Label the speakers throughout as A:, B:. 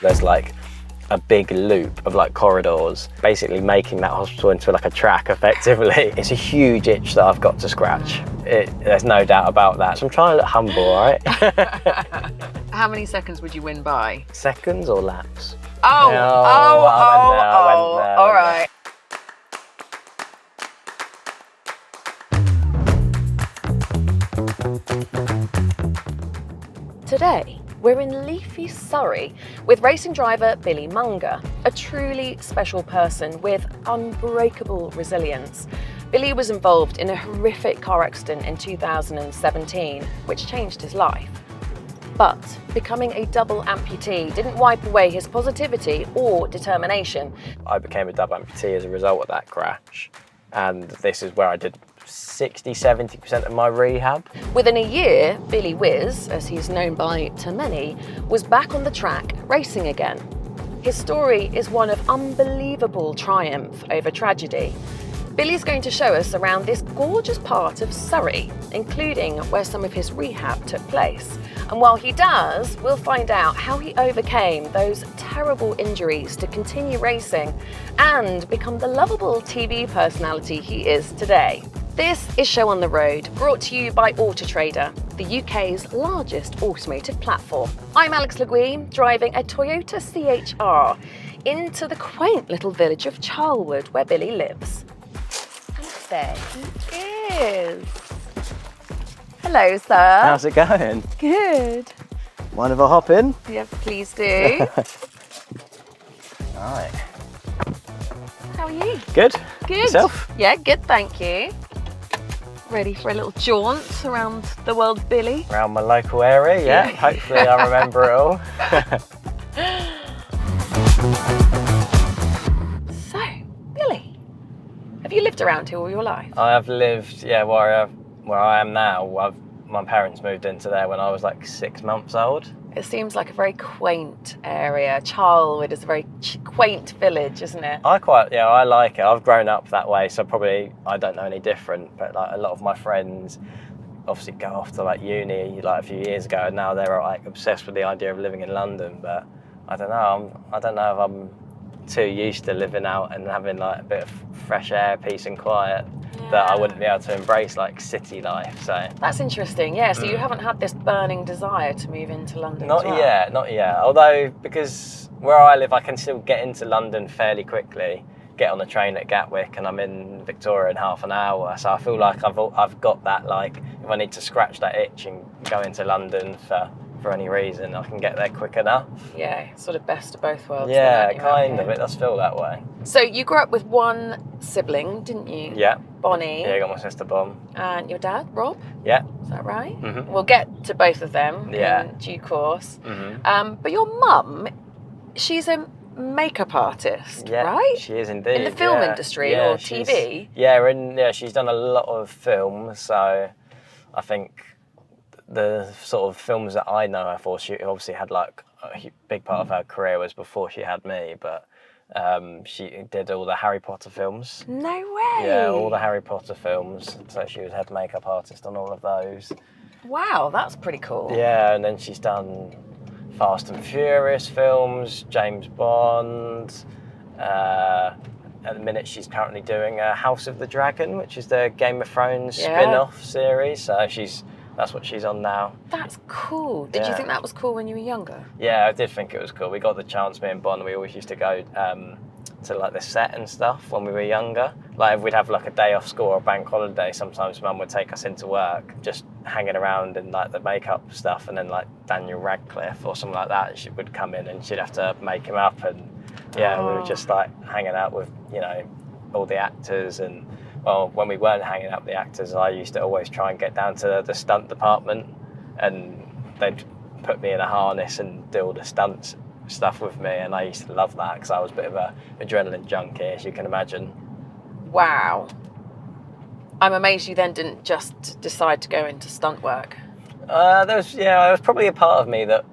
A: There's like a big loop of like corridors, basically making that hospital into like a track effectively. It's a huge itch that I've got to scratch. There's no doubt about that. So I'm trying to look humble, all right?
B: How many seconds would you win by?
A: Seconds or laps?
B: Oh, all right. Today, we're in leafy Surrey with racing driver Billy Monger, a truly special person with unbreakable resilience. Billy was involved in a horrific car accident in 2017, which changed his life. But becoming a double amputee didn't wipe away his positivity or determination.
A: I became a double amputee as a result of that crash. And this is where I did 60–70% of my rehab.
B: Within a year, Billy Whiz, as he's known by to many, was back on the track racing again. His story is one of unbelievable triumph over tragedy. Billy's going to show us around this gorgeous part of Surrey, including where some of his rehab took place. And while he does, we'll find out how he overcame those terrible injuries to continue racing and become the lovable TV personality he is today. This is Show on the Road, brought to you by Autotrader, the UK's largest automotive platform. I'm Alex Legouix, driving a Toyota CHR into the quaint little village of Charlwood, where Billy lives. And there he is. Hello, sir.
A: How's it going?
B: Good.
A: Mind if I hop in?
B: Yeah, please do.
A: Right.
B: How are you?
A: Good.
B: Good.
A: Yourself?
B: Yeah, good, thank you. Ready for a little jaunt around the world, Billy?
A: Around my local area, yeah. Hopefully I remember it all.
B: So, Billy, have you lived around here all your life?
A: I have lived, where I am now. My parents moved into there when I was like 6 months old.
B: It seems like a very quaint area. Charlwood is a very quaint village, isn't it?
A: I like it. I've grown up that way, so probably I don't know any different. But like a lot of my friends obviously go off to like uni like a few years ago, and now they're like obsessed with the idea of living in London. But I don't know. I don't know if I'm too used to living out and having like a bit of fresh air, peace and quiet.
B: Yeah.
A: That I wouldn't be able to embrace like city life. So
B: that's interesting. Yeah. So you haven't had this burning desire to move into London?
A: Not
B: as well?
A: yet. Not yet. Although because where I live, I can still get into London fairly quickly. Get on the train at Gatwick, and I'm in Victoria in half an hour. So I feel like I've got that. Like if I need to scratch that itch and go into London for any reason, I can get there quick enough.
B: Yeah, sort of best of both worlds.
A: Yeah, kind of. It does feel that way.
B: So you grew up with one sibling, didn't you?
A: Yeah.
B: Bonnie.
A: Yeah, I got my sister Bon.
B: And your dad, Rob?
A: Yeah.
B: Is that right?
A: Mm-hmm.
B: We'll get to both of them in due course.
A: Mm-hmm.
B: But your mum, she's a makeup artist, right?
A: She is indeed.
B: In the film industry or TV?
A: She's done a lot of films, so I think the sort of films that I know her for, she obviously had like a big part of her career was before she had me, but she did all the Harry Potter films.
B: No way!
A: Yeah, all the Harry Potter films, so she was head makeup artist on all of those.
B: Wow, that's pretty cool.
A: Yeah, and then she's done Fast and Furious films, James Bond. At the minute she's currently doing House of the Dragon, which is the Game of Thrones spin-off series, so that's what she's on now.
B: That's cool. Did you think that was cool when you were younger?
A: Yeah, I did think it was cool. We got the chance, me and Bon, we always used to go to like the set and stuff when we were younger. Like if we'd have like a day off school or a bank holiday, sometimes Mum would take us into work, just hanging around in like the makeup stuff, and then like Daniel Radcliffe or something like that, she would come in and she'd have to make him up, and we were just like hanging out with, all the actors. And well, when we weren't hanging out with the actors, I used to always try and get down to the stunt department, and they'd put me in a harness and do all the stunts stuff with me, and I used to love that because I was a bit of a adrenaline junkie, as you can imagine.
B: Wow. I'm amazed you then didn't just decide to go into stunt work.
A: There was probably a part of me that,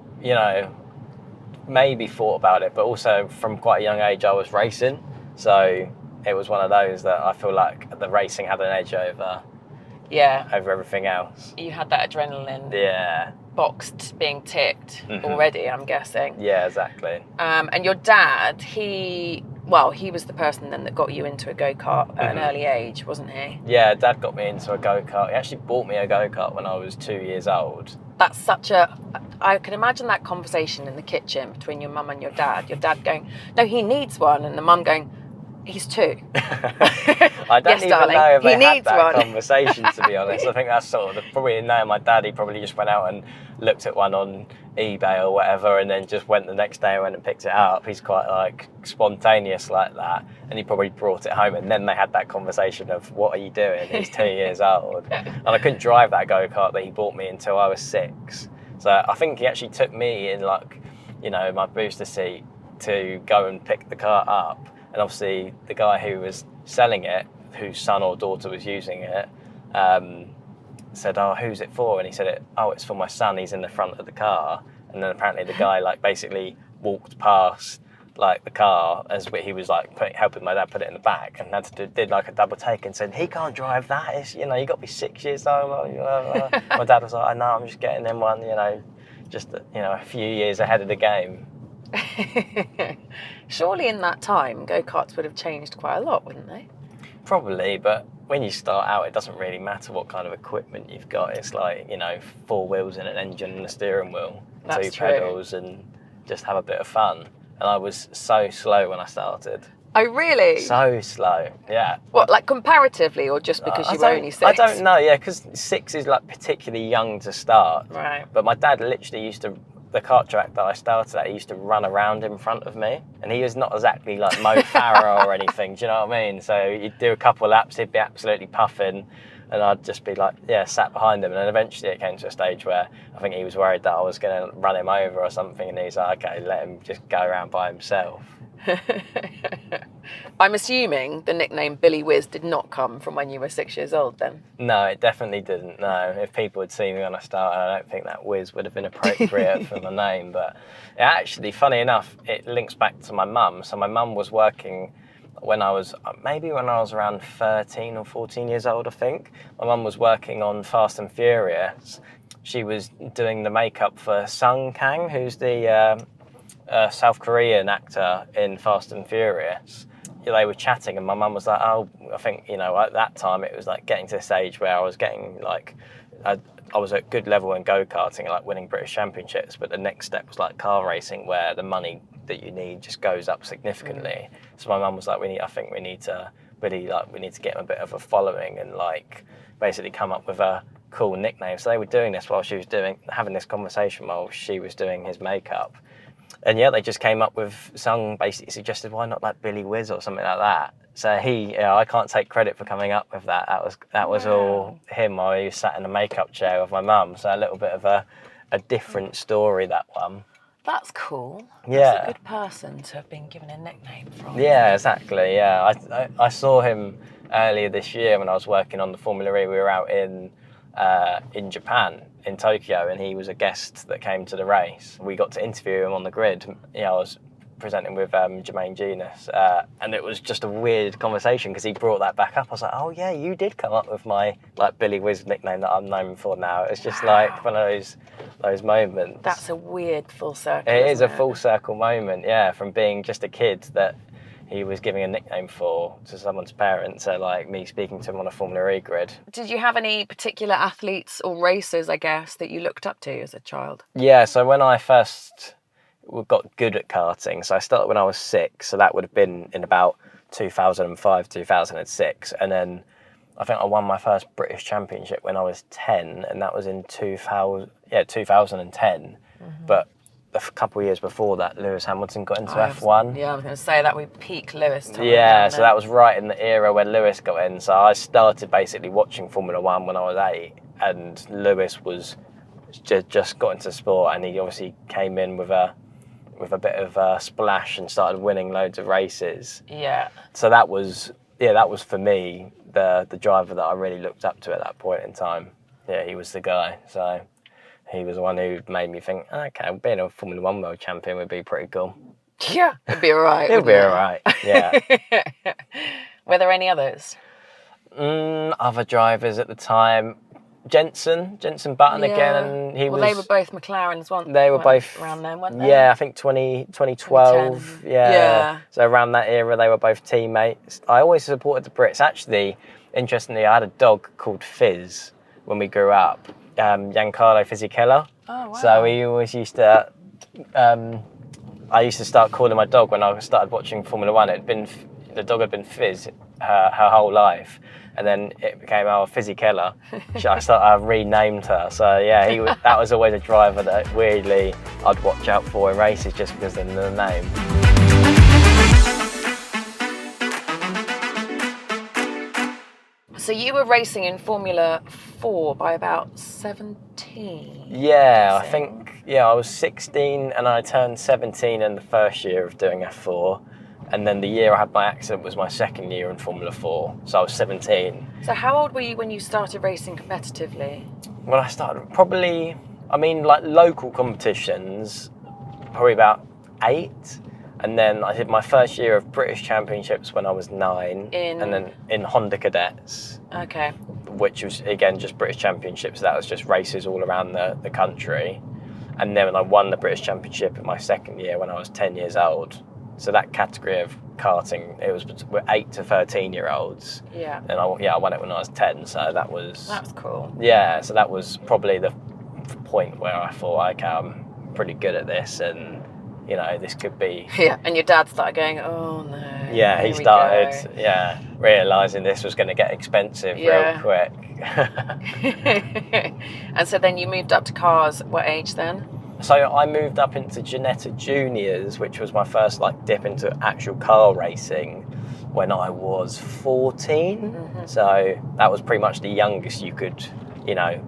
A: maybe thought about it, but also from quite a young age I was racing, so it was one of those that I feel like the racing had an edge over everything else.
B: You had that adrenaline.
A: Yeah.
B: box being ticked already, I'm guessing.
A: Yeah, exactly.
B: And your dad, he was the person then that got you into a go-kart at an early age, wasn't he?
A: Yeah, Dad got me into a go-kart. He actually bought me a go-kart when I was 2 years old.
B: That's I can imagine that conversation in the kitchen between your mum and your dad. Your dad going, "No, he needs one," and the mum going, "He's 2.
A: I don't
B: Yes,
A: even
B: darling,
A: know if
B: he
A: they had
B: needs
A: that
B: one.
A: conversation, to be honest. I think that's sort of probably knowing my dad, he probably just went out and looked at one on eBay or whatever, and then just went the next day and went and picked it up. He's quite like spontaneous like that, and he probably brought it home, and then they had that conversation of, what are you doing? He's 2 years old. And I couldn't drive that go-kart that he bought me until I was 6. So I think he actually took me in, like, you know, my booster seat to go and pick the car up. And obviously the guy who was selling it, whose son or daughter was using it, said, "Oh, who's it for?" And he said, "It's for my son. He's in the front of the car." And then apparently the guy like basically walked past like the car as he was like helping my dad put it in the back, and did like a double take and said, "He can't drive that. It's, you know, you got to be 6 years old." My dad was like, "I know, I'm just getting him one, you know, just, you know, a few years ahead of the game."
B: Surely in that time, go-karts would have changed quite a lot, wouldn't they?
A: Probably, but when you start out, it doesn't really matter what kind of equipment you've got. It's like, you know, 4 wheels and an engine and a steering wheel,
B: That's
A: 2
B: true.
A: pedals, and just have a bit of fun. And I was so slow when I started.
B: Oh, really?
A: So slow, yeah.
B: What, like comparatively, or just because you were only 6?
A: I don't know, yeah, because 6 is like particularly young to start.
B: Right.
A: But my dad literally the kart track that I started at, he used to run around in front of me. And he is not exactly like Mo Farah or anything, do you know what I mean? So you'd do a couple of laps, he'd be absolutely puffing, and I'd just be like, yeah, sat behind him. And then eventually it came to a stage where I think he was worried that I was going to run him over or something, and he's like, okay, let him just go around by himself.
B: I'm assuming the nickname Billy Whiz did not come from when you were 6 years old then?
A: No, it definitely didn't, no. If people had seen me when I started, I don't think that Whiz would have been appropriate for my name. But it actually, funny enough, it links back to my mum. So my mum was working when I was around 13 or 14 years old, I think. My mum was working on Fast and Furious. She was doing the makeup for Sung Kang, who's the South Korean actor in Fast and Furious. They were chatting, and my mum was like, "Oh, I think, you know, at that time it was like getting to the stage where I was getting like, I was at good level in go-karting, like winning British Championships, but the next step was like car racing, where the money that you need just goes up significantly." So my mum was like, I think we need to get him a bit of a following and like basically come up with a cool nickname." So they were doing this while she was having this conversation while she was doing his makeup. And yeah, they just came up with, Sung basically suggested, why not like Billy Whiz or something like that. So I can't take credit for coming up with that. That was all him while he was sat in a makeup chair with my mum. So a little bit of a different story, that one.
B: That's cool.
A: Yeah.
B: That's a good person to have been given a nickname from.
A: Yeah, exactly, yeah. I saw him earlier this year when I was working on the Formula E. We were out in Japan, in Tokyo, and he was a guest that came to the race. We got to interview him on the grid. You know, I was presenting with Jermaine Genus, and it was just a weird conversation because he brought that back up. I was like, "Oh yeah, you did come up with my like Billy Whiz nickname that I'm known for now." It's just like one of those moments.
B: That's a weird full circle.
A: It is a full circle moment, yeah, from being just a kid that he was giving a nickname to someone's parents, so like me speaking to him on a Formula E grid.
B: Did you have any particular athletes or racers, I guess, that you looked up to as a child?
A: Yeah, so when I first got good at karting, so I started when I was 6, so that would have been in about 2005, 2006, and then I think I won my first British Championship when I was 10, and that was in 2010, but a couple of years before that, Lewis Hamilton got into F1.
B: Yeah, I was going to say that would peak Lewis time.
A: Yeah, so that was right in the era when Lewis got in. So I started basically watching Formula 1 when I was 8, and Lewis was just got into sport, and he obviously came in with a bit of a splash and started winning loads of races.
B: Yeah.
A: So that was for me the driver that I really looked up to at that point in time. Yeah, he was the guy. So he was the one who made me think, okay, being a Formula 1 world champion would be pretty cool.
B: Yeah, it'd be all right.
A: It'd be all right, yeah.
B: Were there any others?
A: Other drivers at the time, Jensen Button again, and
B: they were both McLarens, weren't
A: they? Were both
B: around then, weren't they?
A: Yeah, I think 2012. Yeah. So around that era, they were both teammates. I always supported the Brits. Actually, interestingly, I had a dog called Fizz when we grew up, Giancarlo Fisichella.
B: Oh, wow.
A: So we always used to. I used to start calling my dog when I started watching Formula One. The dog had been Fizz her whole life, and then it became our Fisichella. I renamed her. So yeah, that was always a driver that weirdly I'd watch out for in races just because of the name.
B: So you were racing in Formula 4 by about 17?
A: Yeah, I think, I was 16 and I turned 17 in the first year of doing F4. And then the year I had my accident was my second year in Formula 4. So I was 17.
B: So how old were you when you started racing competitively?
A: When I started, probably, like local competitions, probably about 8. And then I did my first year of British Championships when I was 9. And then in Honda Cadets.
B: Okay.
A: Which was, again, just British Championships. That was just races all around the country. And then I won the British Championship in my second year when I was 10 years old. So that category of karting, it was 8 to 13-year-olds.
B: Yeah.
A: And I won it when I was 10, so that was...
B: That's cool.
A: Yeah, so that was probably the point where I thought, okay, I'm pretty good at this, and this could be...
B: Yeah, and your dad started going, oh no.
A: Yeah, he started, realising this was going to get expensive real quick.
B: And so then you moved up to cars, what age then?
A: So I moved up into Ginetta Juniors, which was my first dip into actual car racing when I was 14. Mm-hmm. So that was pretty much the youngest you could,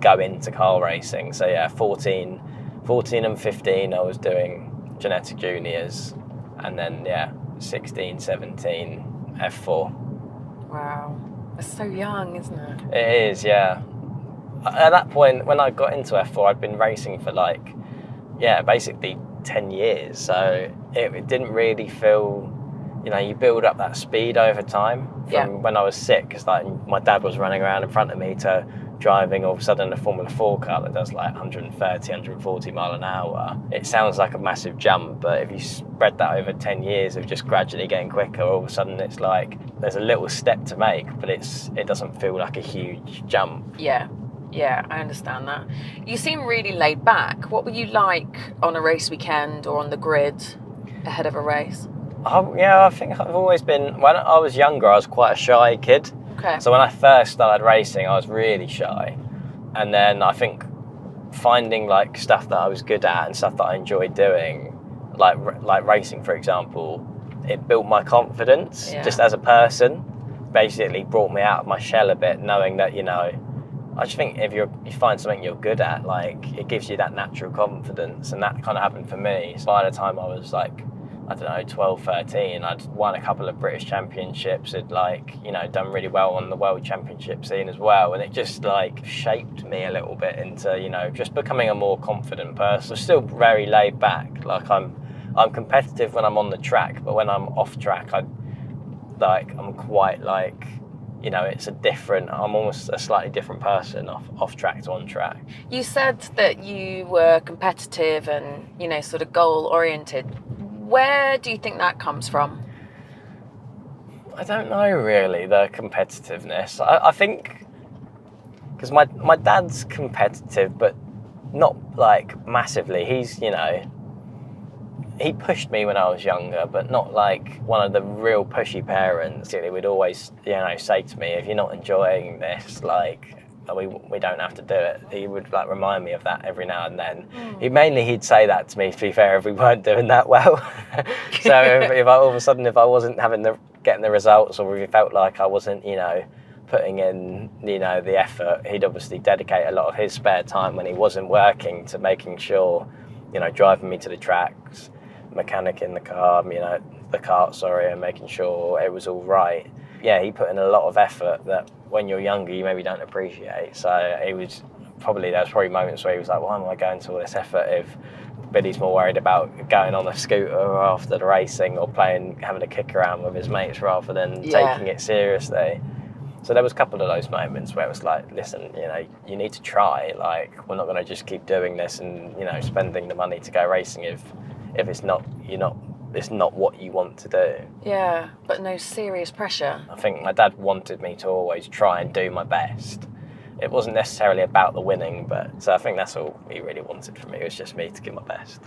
A: go into car racing. So yeah, 14 and 15 I was doing Ginetta Juniors, and then 16, 17 F4.
B: Wow, that's so young, isn't it?
A: It is, yeah. At that point, when I got into F4, I'd been racing for basically 10 years. So it didn't really feel, you build up that speed over time from when I was 6. My dad was running around in front of me to driving all of a sudden a Formula 4 car that does 130, 140 mile an hour. It sounds like a massive jump, but if you spread that over 10 years of just gradually getting quicker, all of a sudden it's there's a little step to make, but it doesn't feel like a huge jump.
B: Yeah, I understand that. You seem really laid back. What were you like on a race weekend or on the grid ahead of a race?
A: I think I've always been... When I was younger, I was quite a shy kid.
B: Okay.
A: So when I first started racing, I was really shy. And then I think finding stuff that I was good at and stuff that I enjoyed doing, like racing, for example, it built my confidence just as a person. Basically brought me out of my shell a bit, knowing that, I just think if you find something you're good at, it gives you that natural confidence, and that kind of happened for me. So by the time I was 12, 13, I'd won a couple of British Championships, had done really well on the World Championship scene as well, and it just shaped me a little bit into, just becoming a more confident person. I'm still very laid back. I'm competitive when I'm on the track, but when I'm off track, I'm quite I'm almost a slightly different person off track to on track.
B: You said that you were competitive and, sort of goal oriented. Where do you think that comes from?
A: I don't know really, the competitiveness. I think, because my dad's competitive, but not massively. He's, he pushed me when I was younger, but not one of the real pushy parents. He would always, say to me, if you're not enjoying this, we don't have to do it. He would remind me of that every now and then. He'd say that to me, to be fair, if we weren't doing that well. So if I, all of a sudden, if I wasn't getting the results, or if he felt like I wasn't, putting in, the effort, he'd obviously dedicate a lot of his spare time when he wasn't working to making sure, driving me to the tracks, mechanic in the car, the kart, and making sure it was all right. Yeah, he put in a lot of effort that when you're younger, you maybe don't appreciate. So there was probably moments where he was like, why am I going to all this effort if Billy's more worried about going on a scooter after the racing or having a kick around with his mates rather than taking it seriously. So there was a couple of those moments where it was like, listen, you know, you need to try. Like, we're not going to just keep doing this and, you know, spending the money to go racing if it's not what you want to do.
B: Yeah, but no serious pressure.
A: I think my dad wanted me to always try and do my best. It wasn't necessarily about the winning, but so I think that's all he really wanted from me. It was just me to give my best.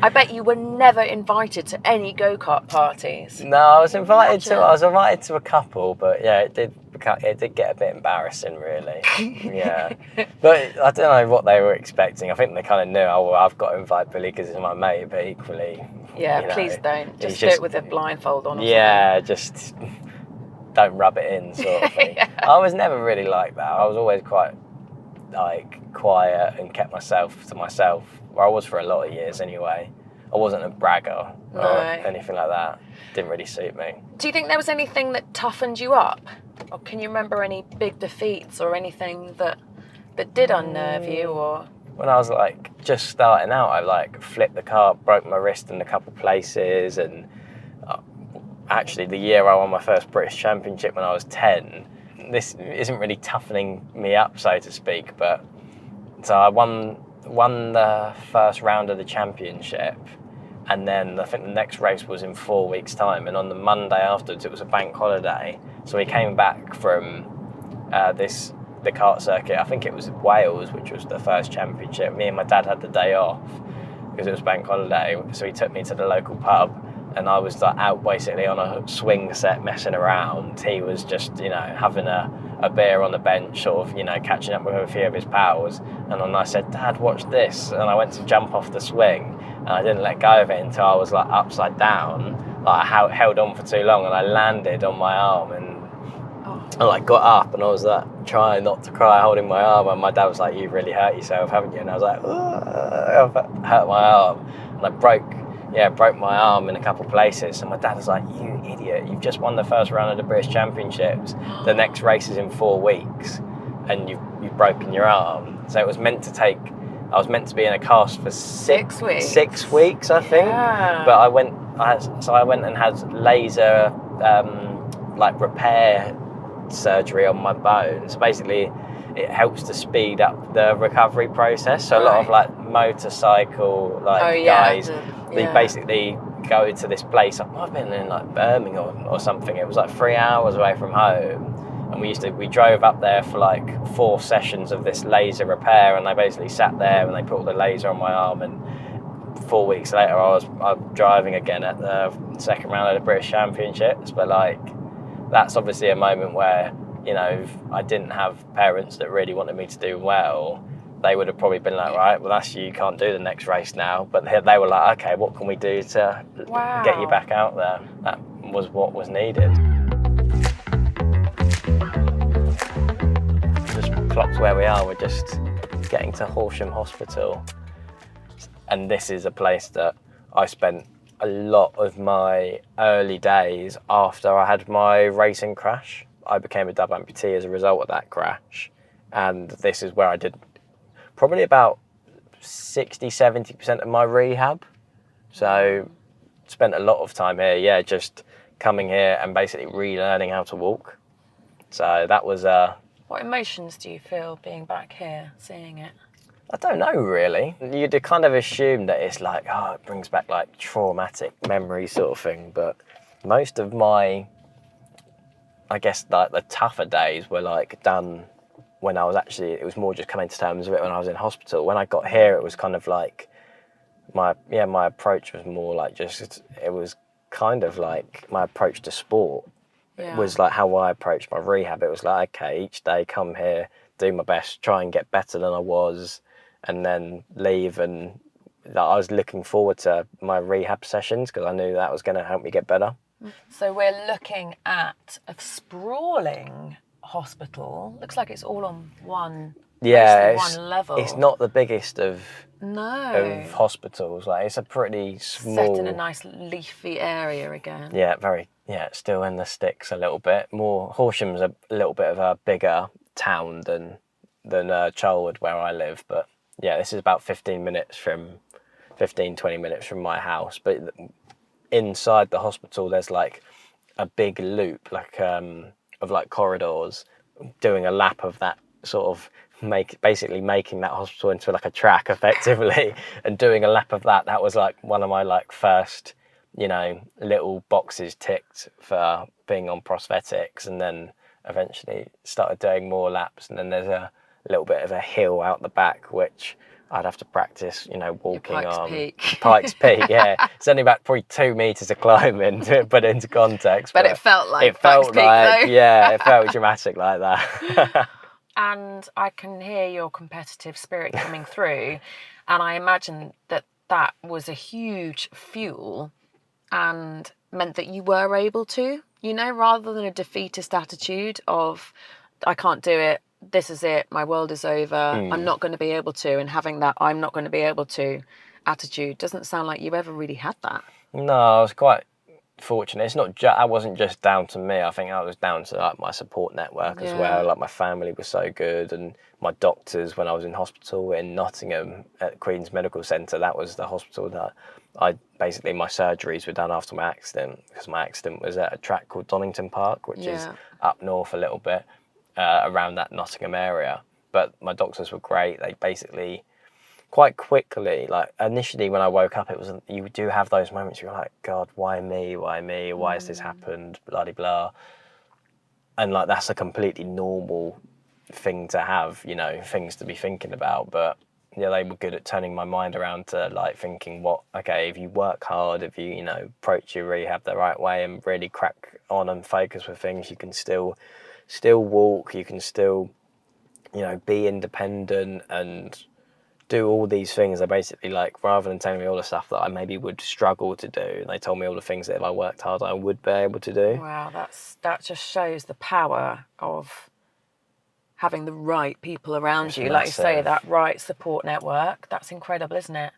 B: I bet you were never invited to any go-kart parties.
A: No, I was invited to a couple, but yeah, it did get a bit embarrassing, really. Yeah, but I don't know what they were expecting. I think they kind of knew, oh, well, I've got to invite Billy because he's my mate, but equally,
B: yeah,
A: you know,
B: please don't. Just do it with a blindfold on. Or
A: something. Just don't rub it in, sort of thing. Yeah. I was never really like that. I was always quite like quiet and kept myself to myself. Well, I was for a lot of years anyway. I wasn't a bragger or anything like that. Didn't really suit me.
B: Do you think there was anything that toughened you up? Or can you remember any big defeats or anything that did unnerve you? Or
A: when I was like just starting out, I like flipped the car, broke my wrist in a couple places, and actually the year I won my first British Championship when I was 10, this isn't really toughening me up, so to speak, but so I won the first round of the championship, and then I think the next race was in 4 weeks' time, and on the Monday afterwards it was a bank holiday, so we came back from the kart circuit. I think it was Wales, which was the first championship. Me and my dad had the day off because it was bank holiday, so he took me to the local pub, and I was like out basically on a swing set messing around. He was just, you know, having a beer on the bench, sort of, you know, catching up with a few of his pals. And then I said, Dad, watch this. And I went to jump off the swing, and I didn't let go of it until I was like upside down. Like I held on for too long, and I landed on my arm, and I like got up, and I was like trying not to cry, holding my arm. And my dad was like, "You've really hurt yourself, haven't you?" And I was like, I've hurt my arm, and I broke my arm in a couple of places. And my dad was like, "You idiot, you've just won the first round of the British Championships. The next race is in 4 weeks and you've broken your arm." So it was meant to I was meant to be in a cast for 6 weeks. 6 weeks, I think. Yeah. But I went and had laser like repair surgery on my bones. Basically, it helps to speed up the recovery process. So a lot of like motorcycle guys, they basically go to this place. I might have been in like Birmingham or something. It was like 3 hours away from home, and we drove up there for like 4 sessions of this laser repair, and they basically sat there and they put all the laser on my arm, and 4 weeks later I was driving again at the second round of the British Championships. But like, that's obviously a moment where, you know, if I didn't have parents that really wanted me to do well, they would have probably been like, right, well, that's you can't do the next race now. But they were like, okay, what can we do to get you back out there? That was what was needed. Just clocked where we are. We're just getting to Horsham Hospital. And this is a place that I spent a lot of my early days after I had my racing crash. I became a double amputee as a result of that crash. And this is where I did probably about 60-70% of my rehab. So spent a lot of time here, just coming here and basically relearning how to walk. So that was...
B: What emotions do you feel being back here, seeing it?
A: I don't know, really. You'd kind of assume that it's like, oh, it brings back like traumatic memories sort of thing. But most of my, I guess, like the tougher days were like done when I was actually, it was more just coming to terms with it when I was in hospital. When I got here, it was kind of like, my approach was more like it was kind of like my approach to sport. It was like how I approached my rehab. It was like, okay, each day come here, do my best, try and get better than I was, and then leave. And I was looking forward to my rehab sessions because I knew that was going to help me get better.
B: So we're looking at a sprawling hospital. Looks like it's all on one level. It's not the biggest of hospitals. Like, it's a pretty small, set in a nice leafy area again. It's still in the sticks a little bit. Horsham's a little bit of a bigger town than Charlwood, where I live, but yeah, this is about 20 minutes from my house. But inside the hospital there's like a big loop, like a
A: of like corridors, doing a lap of that sort of basically making that hospital into like a track effectively, and doing a lap of that. That was like one of my like first, you know, little boxes ticked for being on prosthetics, and then eventually started doing more laps. And then there's a little bit of a hill out the back which I'd have to practice, you know, walking on. Pikes Peak, yeah. It's only about probably 2 meters of climbing to put into context.
B: But it felt like
A: Pikes
B: Peak, though.
A: Yeah, it felt dramatic like that.
B: And I can hear your competitive spirit coming through, and I imagine that that was a huge fuel and meant that you were able to, you know, rather than a defeatist attitude of, I can't do it, this is it, my world is over, I'm not going to be able to, and having that I'm not going to be able to attitude. Doesn't sound like you ever really had that.
A: No, I was quite fortunate. It's not that wasn't just down to me. I think that was down to like my support network as well. Like my family was so good, and my doctors when I was in hospital in Nottingham at Queen's Medical Centre. That was the hospital that my surgeries were done after my accident, because my accident was at a track called Donington Park, which is up north a little bit, around that Nottingham area. But my doctors were great. They basically quite quickly, like initially when I woke up, it was, you do have those moments you're like, God, why me? Why has this happened? Blah, blah, blah. And like, that's a completely normal thing to have, you know, things to be thinking about. But yeah, they were good at turning my mind around to like thinking, if you work hard, if you, you know, approach your rehab the right way and really crack on and focus with things, you can still walk, you can still, you know, be independent and do all these things. They basically, like, rather than telling me all the stuff that I maybe would struggle to do, they told me all the things that if I worked hard I would be able to do.
B: Wow, that just shows the power of having the right people around you. Like you say, that right support network. That's incredible, isn't it?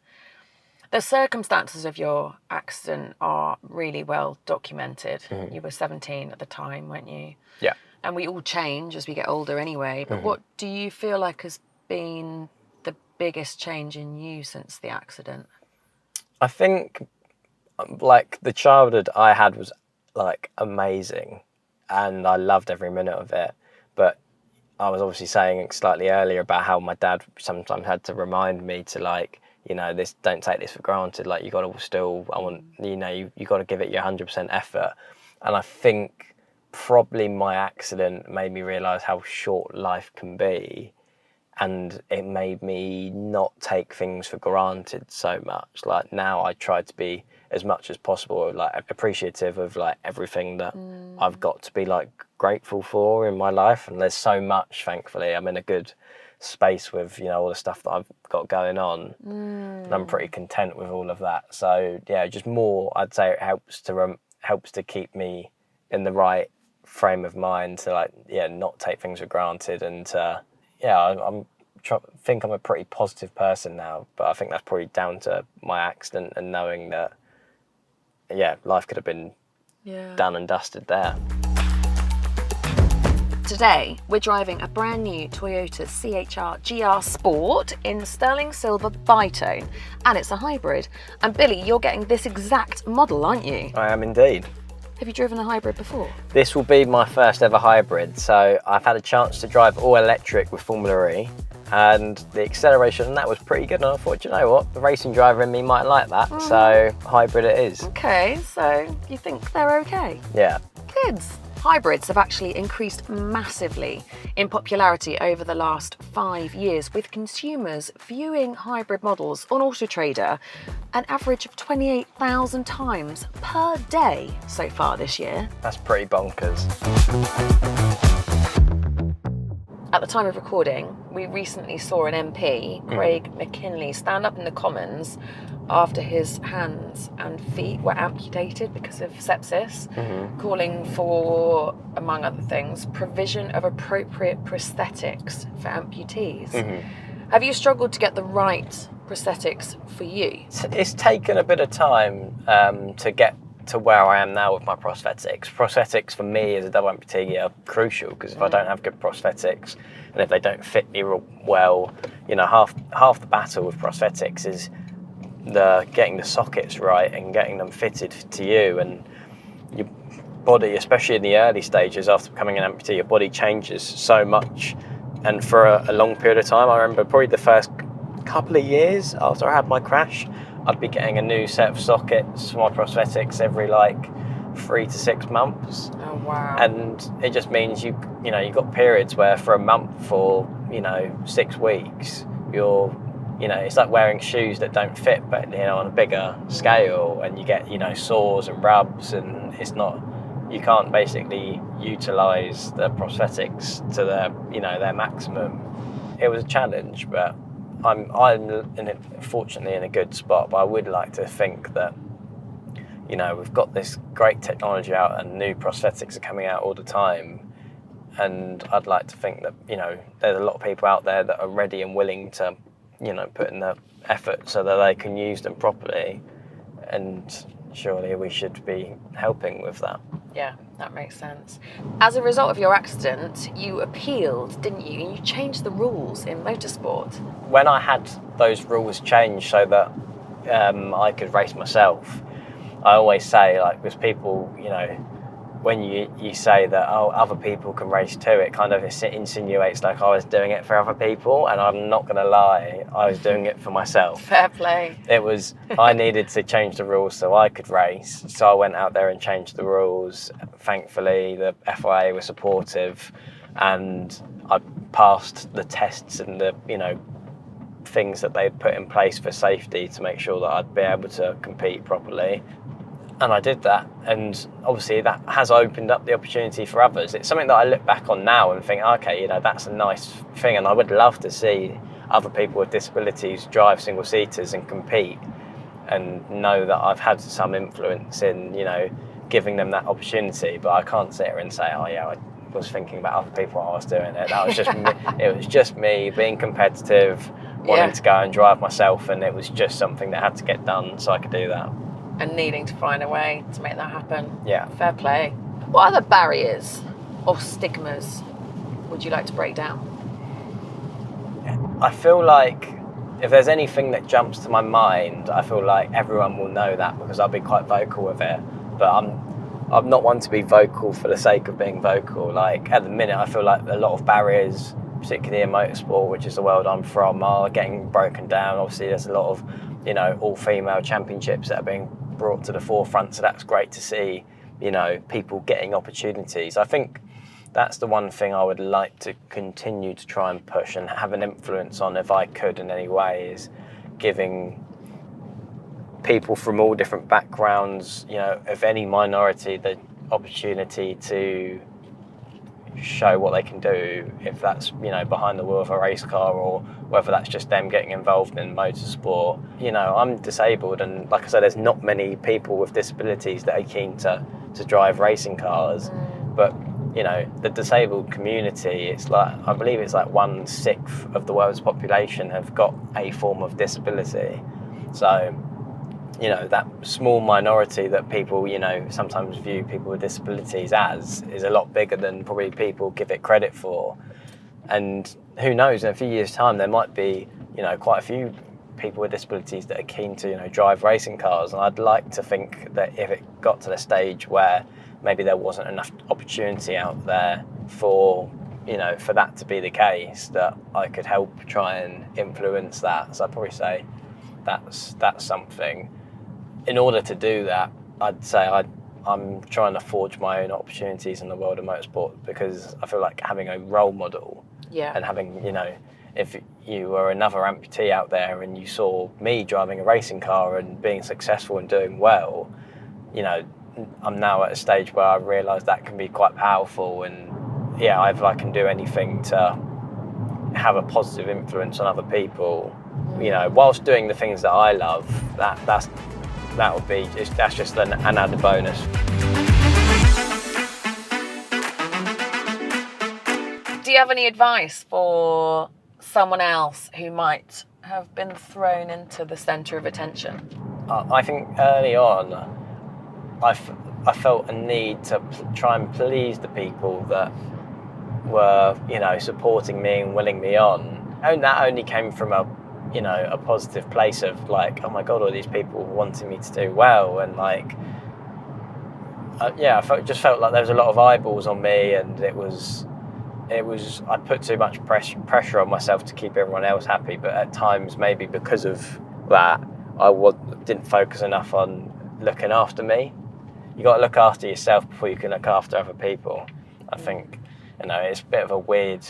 B: The circumstances of your accident are really well documented. You were 17 at the time, weren't you?
A: Yeah.
B: And we all change as we get older anyway. But what do you feel like has been the biggest change in you since the accident?
A: I think, like, the childhood I had was, like, amazing. And I loved every minute of it. But I was obviously saying slightly earlier about how my dad sometimes had to remind me to, like, you know, don't take this for granted. Like, you got to still, you got to give it your 100% effort. And I think probably my accident made me realise how short life can be. And it made me not take things for granted so much. Like, now I try to be as much as possible, like, appreciative of, like, everything that I've got to be, like, grateful for in my life. And there's so much, thankfully. I'm in a good space with, you know, all the stuff that I've got going on, and I'm pretty content with all of that. So yeah, just more, I'd say it helps to keep me in the right frame of mind to, like, not take things for granted. And I think I'm a pretty positive person now, but I think that's probably down to my accident and knowing that life could have been done and dusted there.
B: Today, we're driving a brand new Toyota CHR GR Sport in sterling silver bitone, and it's a hybrid. And Billy, you're getting this exact model, aren't you?
A: I am indeed.
B: Have you driven a hybrid before?
A: This will be my first ever hybrid, so I've had a chance to drive all electric with Formula E, and the acceleration on that was pretty good, and I thought, you know what, the racing driver in me might like that, so hybrid it is.
B: Okay, so you think they're okay?
A: Yeah.
B: Kids. Hybrids have actually increased massively in popularity over the last 5 years, with consumers viewing hybrid models on Auto Trader an average of 28,000 times per day so far this year.
A: That's pretty bonkers.
B: At the time of recording, we recently saw an MP, Craig McKinley, stand up in the Commons after his hands and feet were amputated because of sepsis, calling for, among other things, provision of appropriate prosthetics for amputees. Have you struggled to get the right prosthetics for you?
A: It's taken a bit of time to get to where I am now with my prosthetics. Prosthetics for me as a double amputee are crucial, because if I don't have good prosthetics and if they don't fit me well, you know, half the battle with prosthetics is getting the sockets right and getting them fitted to you. And body, especially in the early stages after becoming an amputee, your body changes so much. And for a long period of time, I remember probably the first couple of years after I had my crash, I'd be getting a new set of sockets for my prosthetics every like 3 to 6 months.
B: Oh wow.
A: And it just means you've got periods where for a month or 6 weeks it's like wearing shoes that don't fit, but on a bigger scale, and you get sores and rubs, and you can't basically utilize the prosthetics to their maximum. It was a challenge, but I'm fortunately in a good spot. But I would like to think that we've got this great technology out, and new prosthetics are coming out all the time, and I'd like to think that there's a lot of people out there that are ready and willing to put in the effort so that they can use them properly, and surely we should be helping with that.
B: Yeah, that makes sense. As a result of your accident, you appealed, didn't you? And you changed the rules in motorsport.
A: When I had those rules changed so that I could race myself, I always say, because people, when you say that, other people can race too, it kind of insinuates like I was doing it for other people, and I'm not going to lie, I was doing it for myself.
B: Fair play.
A: I needed to change the rules so I could race, so I went out there and changed the rules. Thankfully, the FIA were supportive, and I passed the tests and the, things that they'd put in place for safety to make sure that I'd be able to compete properly. And I did that, and obviously that has opened up the opportunity for others. It's something that I look back on now and think, okay, that's a nice thing, and I would love to see other people with disabilities drive single-seaters and compete, and know that I've had some influence in, giving them that opportunity. But I can't sit here and say, oh yeah, I was thinking about other people while I was doing it. That was just me. It was just me being competitive, wanting to go and drive myself, and it was just something that had to get done so I could do that.
B: And needing to find a way to make that happen.
A: Yeah.
B: Fair play. What other barriers or stigmas would you like to break down?
A: I feel like if there's anything that jumps to my mind, I feel like everyone will know that because I'll be quite vocal with it. But I'm not one to be vocal for the sake of being vocal. Like at the minute, I feel like a lot of barriers, particularly in motorsport, which is the world I'm from, are getting broken down. Obviously, there's a lot of all-female championships that are being brought to the forefront, so that's great to see people getting opportunities. I think that's the one thing I would like to continue to try and push and have an influence on, if I could in any way, is giving people from all different backgrounds, of any minority, the opportunity to show what they can do, if that's behind the wheel of a race car, or whether that's just them getting involved in motorsport. I'm disabled, and like I said, there's not many people with disabilities that are keen to drive racing cars. But the disabled community, I believe it's like 1/6 of the world's population have got a form of disability. So that small minority that people, sometimes view people with disabilities as, is a lot bigger than probably people give it credit for. And who knows, in a few years' time, there might be, quite a few people with disabilities that are keen to, drive racing cars. And I'd like to think that if it got to the stage where maybe there wasn't enough opportunity out there for that to be the case, that I could help try and influence that. So I'd probably say that's something. In order to do that, I'd say I'm trying to forge my own opportunities in the world of motorsport, because I feel like having a role model, and having, if you were another amputee out there and you saw me driving a racing car and being successful and doing well, I'm now at a stage where I realise that can be quite powerful, and if I can do anything to have a positive influence on other people, whilst doing the things that I love, that's just an added bonus.
B: Do you have any advice for someone else who might have been thrown into the centre of attention?
A: I think early on, I felt a need to try and please the people that were, supporting me and willing me on. And that only came from a positive place of like, oh my God, all these people wanting me to do well. And like, just felt like there was a lot of eyeballs on me, and it was I put too much pressure on myself to keep everyone else happy, but at times maybe because of that didn't focus enough on looking after me. You got to look after yourself before you can look after other people. I think, it's a bit of a weird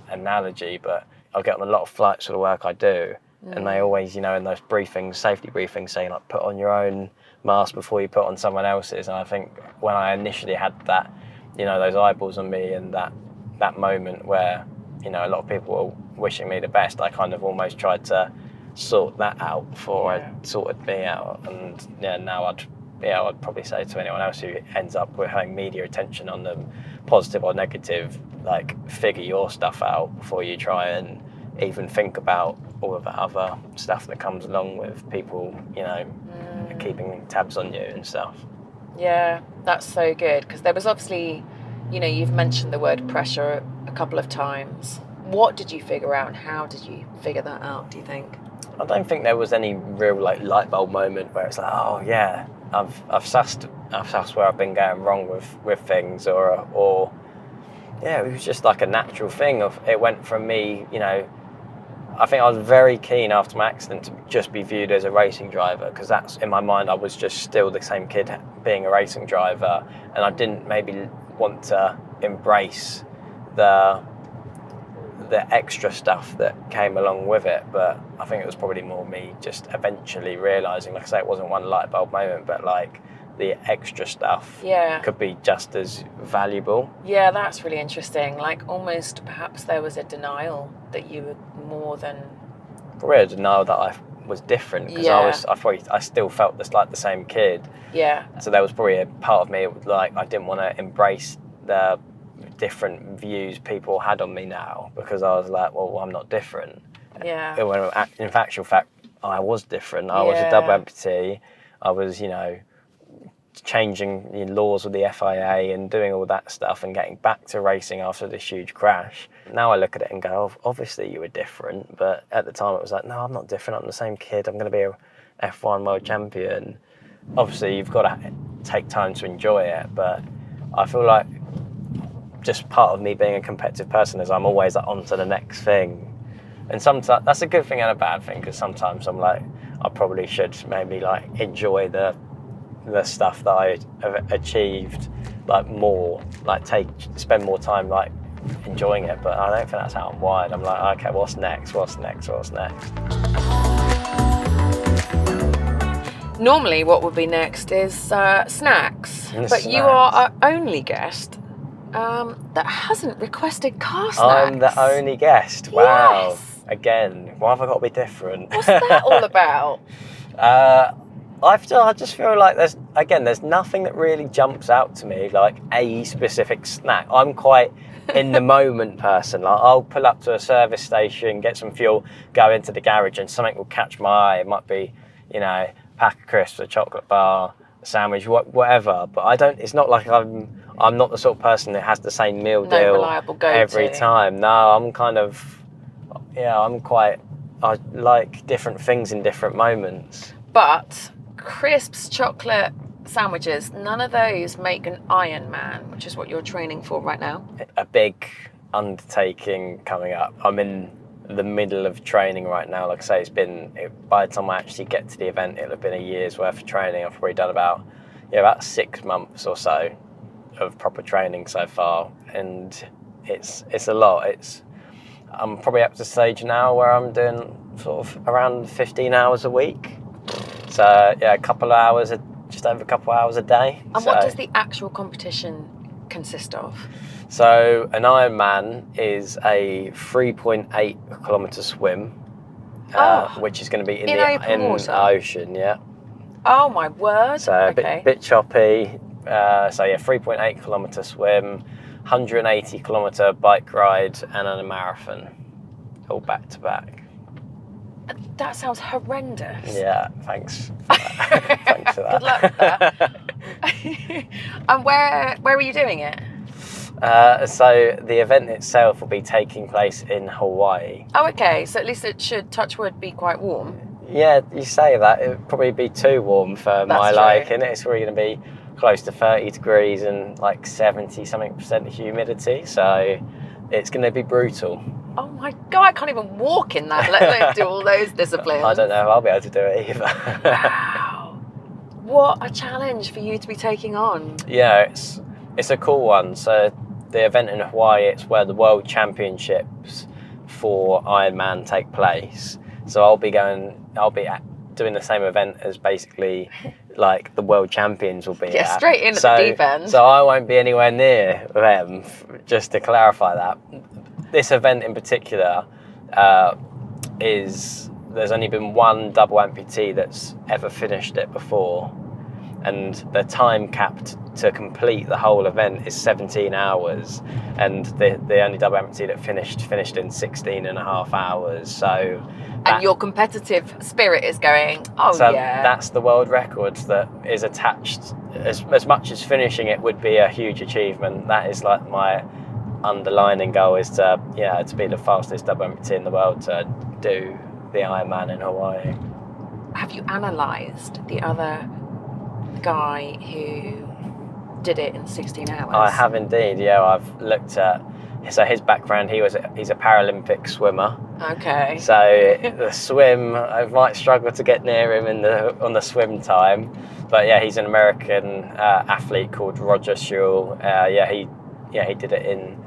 A: analogy, but I get on a lot of flights for the work I do, and they always, in those safety briefings, saying like put on your own mask before you put on someone else's. And I think when I initially had that, those eyeballs on me, and that moment where, a lot of people were wishing me the best, I kind of almost tried to sort that out before I sorted me out. And now I'd probably say to anyone else who ends up with having media attention on them, positive or negative, like figure your stuff out before you try and even think about all of the other stuff that comes along with people, keeping tabs on you and stuff.
B: Yeah, that's so good, because there was obviously, you've mentioned the word pressure a couple of times. What did you figure out, and how did you figure that out, do you think?
A: I don't think there was any real light bulb moment where it's like, oh yeah, I've sussed where I've been going wrong with things, or yeah, it was just like a natural thing of it went from me, I think I was very keen after my accident to just be viewed as a racing driver, because that's, in my mind, I was just still the same kid being a racing driver, and I didn't maybe want to embrace the extra stuff that came along with it. But I think it was probably more me just eventually realising, like I say, it wasn't one light bulb moment, but like the extra stuff could be just as valuable. Yeah, that's really interesting. Like almost perhaps there was a denial that you were more than... Probably a denial that I was different, because I still felt like the same kid. Yeah. So there was probably a part of me like I didn't want to embrace the different views people had on me now, because I was like, well, I'm not different. Yeah. When in actual fact, I was different. I was a double amputee. I was, changing the laws with the FIA and doing all that stuff and getting back to racing after this huge crash. Now I look at it and go, oh, obviously you were different, but at the time it was like, no, I'm not different. I'm the same kid. I'm going to be a F1 world champion. Obviously you've got to take time to enjoy it, but I feel like just part of me being a competitive person is I'm always like, on to the next thing. And sometimes that's a good thing and a bad thing, because sometimes I'm like, I probably should maybe like enjoy the stuff that I have achieved like more, like spend more time like enjoying it. But I don't think that's how I'm wired. I'm like, okay, what's next? Normally what would be next is snacks, but you are our only guest that hasn't requested car snacks. I'm the only guest. Wow. Yes. Again, why have I got to be different? What's that all about? I just feel like there's nothing that really jumps out to me, like a specific snack. I'm quite in the moment person. Like I'll pull up to a service station, get some fuel, go into the garage, and something will catch my eye. It might be, a pack of crisps, a chocolate bar, a sandwich, whatever. But it's not like I'm not the sort of person that has the same meal deal reliable go-to every time. No, I'm kind of, I like different things in different moments. But crisps, chocolate, sandwiches, none of those make an Ironman, which is what you're training for right now. A big undertaking coming up. I'm in the middle of training right now. Like I say, by the time I actually get to the event, it'll have been a year's worth of training. I've probably done about 6 months or so of proper training so far, and it's a lot. I'm probably up to the stage now where I'm doing sort of around 15 hours a week. So a couple of hours, just over a couple of hours a day. And what does the actual competition consist of? So an Ironman is a 3.8 kilometre swim, which is going to be in the ocean. Yeah. Oh my word! So a bit choppy. 3.8 kilometre swim, 180 kilometre bike ride, and then a marathon, all back to back. That sounds horrendous. Yeah, thanks. Thanks for that. Good luck with that. And where are you doing it? So the event itself will be taking place in Hawaii. Oh, okay. So at least it should, touch wood, be quite warm. Yeah, you say that. It would probably be too warm for my liking. It's really going to be close to 30 degrees and like 70% humidity. So it's going to be brutal.
B: Oh my God, I can't even walk in that, let alone do all those disciplines.
A: I don't know if I'll be able to do it either.
B: Wow. What a challenge for you to be taking on.
A: Yeah, it's a cool one. So the event in Hawaii, it's where the World Championships for Ironman take place. So I'll be doing the same event as basically like the world champions will be
B: Yeah,
A: at.
B: straight in at the deep end.
A: So I won't be anywhere near them, just to clarify that. This event in particular there's only been one double amputee that's ever finished it before, and the time capped to complete the whole event is 17 hours, and the only double amputee that finished in 16 and a half hours. So
B: and your competitive spirit is going,
A: so
B: yeah.
A: That's the world record that is attached. As much as finishing it would be a huge achievement, that is like my underlining goal, is to be the fastest double amputee in the world to do the Ironman in Hawaii.
B: Have you analysed the other guy who did it in 16 hours?
A: I have indeed, yeah. I've looked at his background. He's a Paralympic swimmer.
B: Okay.
A: So the swim, I might struggle to get near him on the swim time. But yeah, he's an American athlete called Roger Sewell. He did it in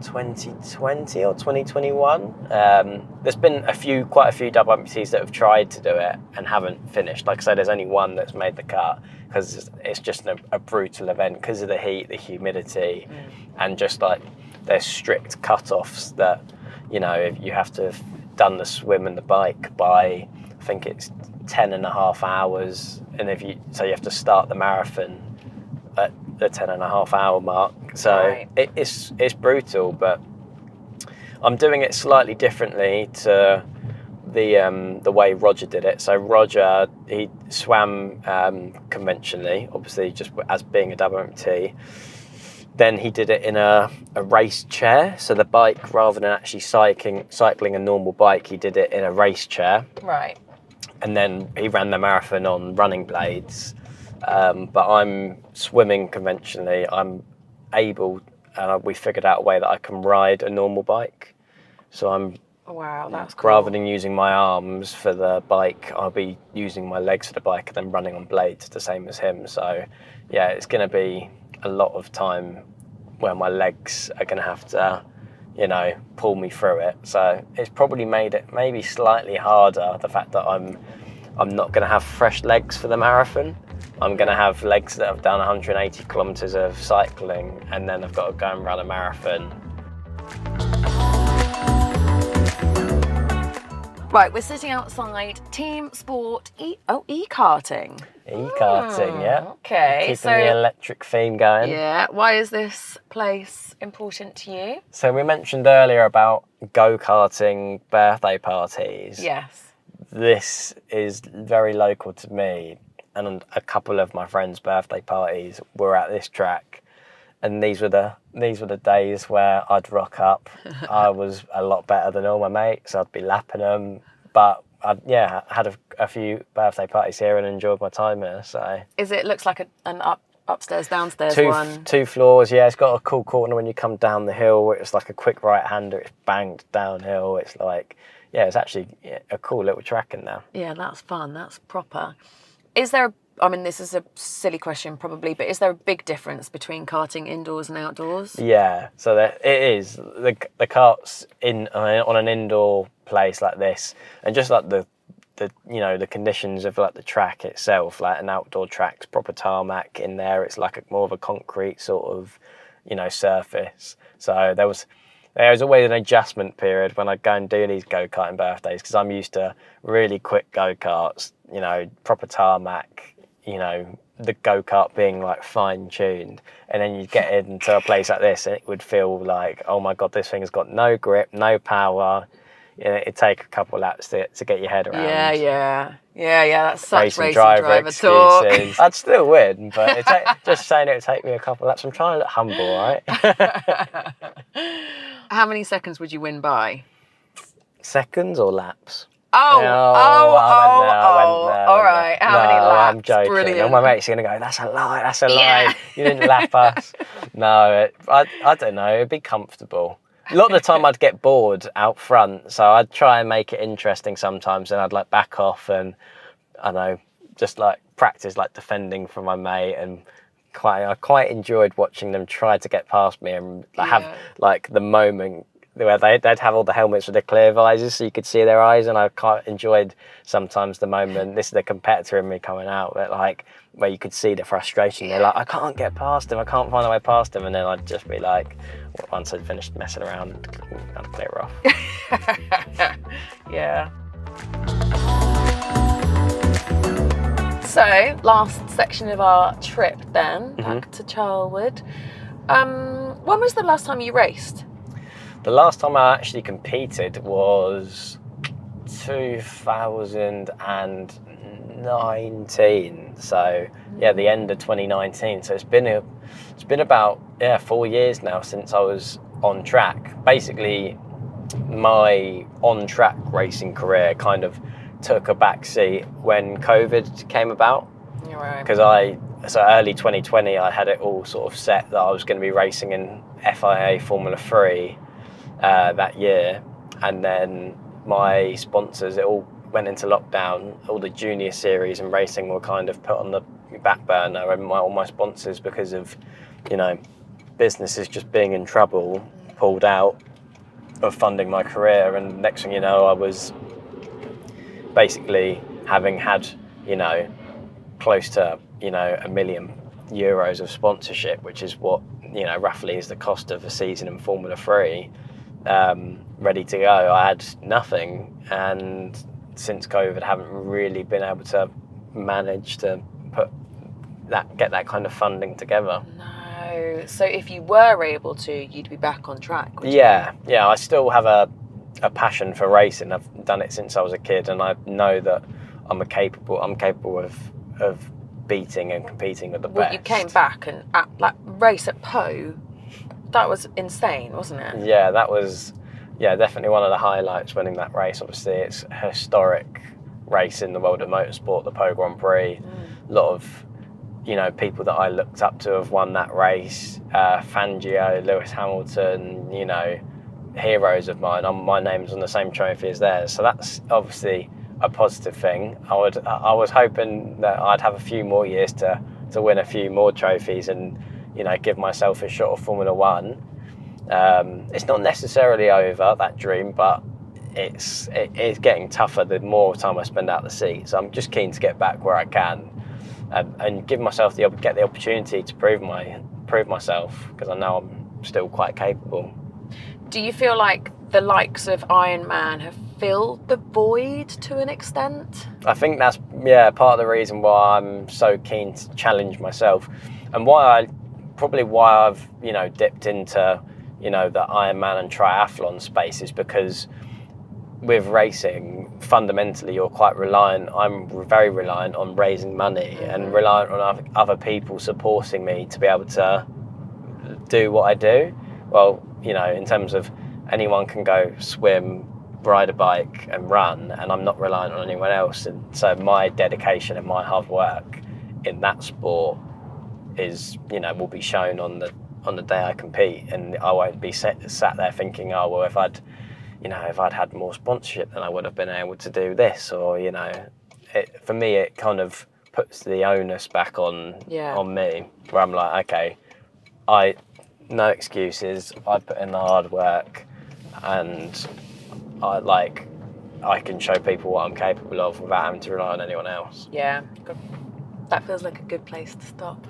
A: 2020 or 2021. There's been quite a few double amputees that have tried to do it and haven't finished. Like I said, there's only one that's made the cut, because it's just a brutal event because of the heat, the humidity, and just like there's strict cut-offs that, if you have to have done the swim and the bike by, I think it's 10 and a half hours, and you have to start the marathon at the 10 and a half hour mark. So
B: right.
A: It's brutal, but I'm doing it slightly differently to the way Roger did it. So Roger, he swam conventionally, obviously just as being a double amputee. Then he did it in a race chair. So the bike, rather than actually cycling a normal bike, he did it in a race chair.
B: Right.
A: And then he ran the marathon on running blades. But I'm swimming conventionally. I'm able, we figured out a way that I can ride a normal bike. So I'm,
B: wow, that's cool.
A: Rather than using my arms for the bike, I'll be using my legs for the bike and then running on blades, the same as him. So yeah, it's going to be a lot of time where my legs are going to have to, pull me through it. So it's probably made it maybe slightly harder, the fact that I'm not going to have fresh legs for the marathon. I'm going to have legs that have done 180 kilometres of cycling, and then I've got to go and run a marathon.
B: Right, we're sitting outside Team Sport e-karting.
A: E-karting, yeah.
B: Okay.
A: Keeping the electric theme going.
B: Yeah. Why is this place important to you?
A: So we mentioned earlier about go-karting birthday parties.
B: Yes.
A: This is very local to me, and a couple of my friends' birthday parties were at this track. And these were the days where I'd rock up. I was a lot better than all my mates. I'd be lapping them, but I had a few birthday parties here and enjoyed my time here. So
B: Looks like an upstairs downstairs one.
A: 2 floors. Yeah, it's got a cool corner when you come down the hill. It's like a quick right hander. It's banged downhill. It's like, yeah, it's actually a cool little track in there. Yeah,
B: that's fun. That's proper. Is there this is a silly question probably, but is there a big difference between karting indoors and outdoors?
A: Yeah, so it is. The karts on an indoor place like this, and just like the the conditions of like the track itself, like an outdoor track's proper tarmac in there. It's like more of a concrete sort of surface. So there was always an adjustment period when I'd go and do these go-karting birthdays, because I'm used to really quick go-karts, proper tarmac, the go-kart being like fine-tuned, and then you get into a place like this and it would feel like, oh my god, this thing's got no grip, no power. It'd take a couple laps to get your head around.
B: Yeah, that's such racing
A: driver
B: talk.
A: I'd still win, but just saying it would take me a couple laps. I'm trying to look humble, right?
B: How many seconds would you win by?
A: Seconds or laps?
B: Oh,
A: I
B: all
A: went
B: right.
A: there.
B: How many laps?
A: I'm joking.
B: Brilliant.
A: And my mate's going to go, that's a lie.
B: Yeah.
A: You didn't lap us. No, I don't know. It'd be comfortable. A lot of the time I'd get bored out front, so I'd try and make it interesting sometimes, and I'd like back off and, I don't know, just like practice like defending from my mate, and I quite enjoyed watching them try to get past me and have like the moment where they'd have all the helmets with the clear visors so you could see their eyes, and I quite enjoyed sometimes the moment, this is the competitor in me coming out, but like where you could see the frustration. They're like, I can't get past him, I can't find a way past him, and then I'd just be like, once I'd finished messing around, I'd clear off.
B: Yeah. So, last section of our trip then, back to Charlwood. When was the last time you raced?
A: The last time I actually competed was 2019. So yeah, the end of 2019. So it's been about 4 years now since I was on track. Basically, my on-track racing career kind of took a back seat when COVID came about.
B: You're right.
A: Because early 2020, I had it all sort of set that I was going to be racing in FIA Formula 3 that year, and then my sponsors, it all went into lockdown. All the junior series and racing were kind of put on the back burner, and all my sponsors, because of, you know, businesses just being in trouble, pulled out of funding my career. And next thing you know, I was basically having had, you know, close to, you know, €1 million of sponsorship, which is what, you know, roughly is the cost of a season in Formula 3, ready to go. I had nothing, and since COVID, haven't really been able to manage to get that kind of funding together.
B: No. So if you were able to, you'd be back on track, would you?
A: Yeah. I still have a passion for racing. I've done it since I was a kid, and I know that I'm capable of beating and competing with the best.
B: You came back and race at Po. That was insane, wasn't it?
A: Yeah, that was definitely one of the highlights, winning that race. Obviously, it's a historic race in the world of motorsport, the Po Grand Prix. A lot of, you know, people that I looked up to have won that race. Fangio, Lewis Hamilton, you know, heroes of mine. My name's on the same trophy as theirs, so that's obviously a positive thing. I was hoping that I'd have a few more years to win a few more trophies and, you know, give myself a shot of Formula 1. It's not necessarily over, that dream, but it's getting tougher the more time I spend out the seat. So I'm just keen to get back where I can, and give myself get the opportunity to prove myself, because I know I'm still quite capable.
B: Do you feel like the likes of Ironman have filled the void to an extent?
A: I think that's part of the reason why I'm so keen to challenge myself, and why I've, you know, dipped into, you know, the Ironman and triathlon space, is because with racing, fundamentally, you're quite reliant. I'm very reliant on raising money and reliant on other people supporting me to be able to do what I do. Well, you know, in terms of anyone can go swim, ride a bike and run, and I'm not reliant on anyone else. And so my dedication and my hard work in that sport is, you know, will be shown on the day I compete, and I won't be sat there thinking, oh well, if I'd had more sponsorship, then I would have been able to do this, or, you know, for me it kind of puts the onus back on me, where I'm like, okay, no excuses, I put in the hard work, and I can show people what I'm capable of without having to rely on anyone else.
B: Yeah, that feels like a good place to stop.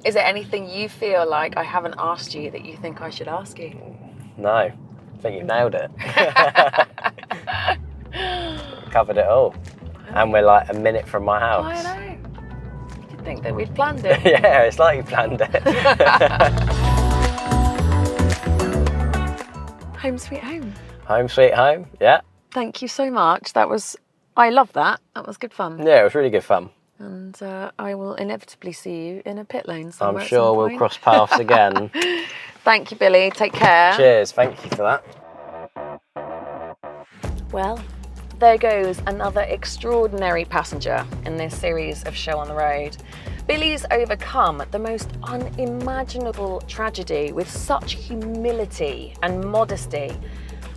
B: Is there anything you feel like I haven't asked you that you think I should ask you?
A: No, I think you nailed it. Covered it all. And we're like a minute from my house.
B: I know. You'd think that we'd planned it.
A: Yeah, it's like you planned it.
B: Home sweet home.
A: Home sweet home, yeah.
B: Thank you so much. I love that. That was good fun.
A: Yeah, it was really good fun.
B: And I will inevitably see you in a pit lane somewhere.
A: I'm sure we'll cross paths again.
B: Thank you, Billy. Take care.
A: Cheers. Thank you for that.
B: Well, There goes another extraordinary passenger in this series of Show on the Road. Billy's overcome the most unimaginable tragedy with such humility and modesty,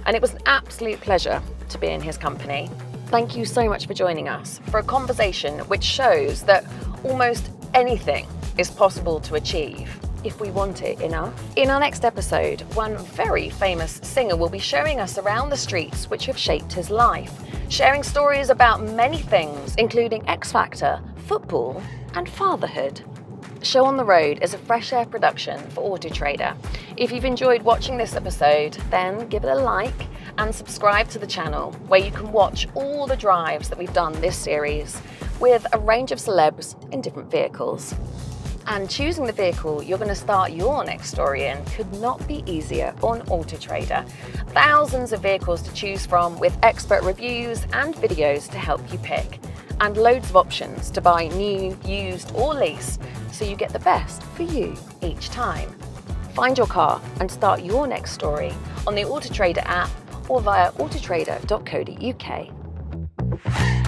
B: and it was an absolute pleasure to be in his company. Thank you so much for joining us for a conversation which shows that almost anything is possible to achieve if we want it enough. In our next episode, one very famous singer will be showing us around the streets which have shaped his life, sharing stories about many things, including X Factor, football, and fatherhood. Show on the Road is a Fresh Air production for Autotrader. If you've enjoyed watching this episode, then give it a like and subscribe to the channel, where you can watch all the drives that we've done this series with a range of celebs in different vehicles. And choosing the vehicle you're going to start your next story in could not be easier on Autotrader. Thousands of vehicles to choose from with expert reviews and videos to help you pick. And loads of options to buy new, used or lease, so you get the best for you each time. Find your car and start your next story on the Autotrader app or via autotrader.co.uk.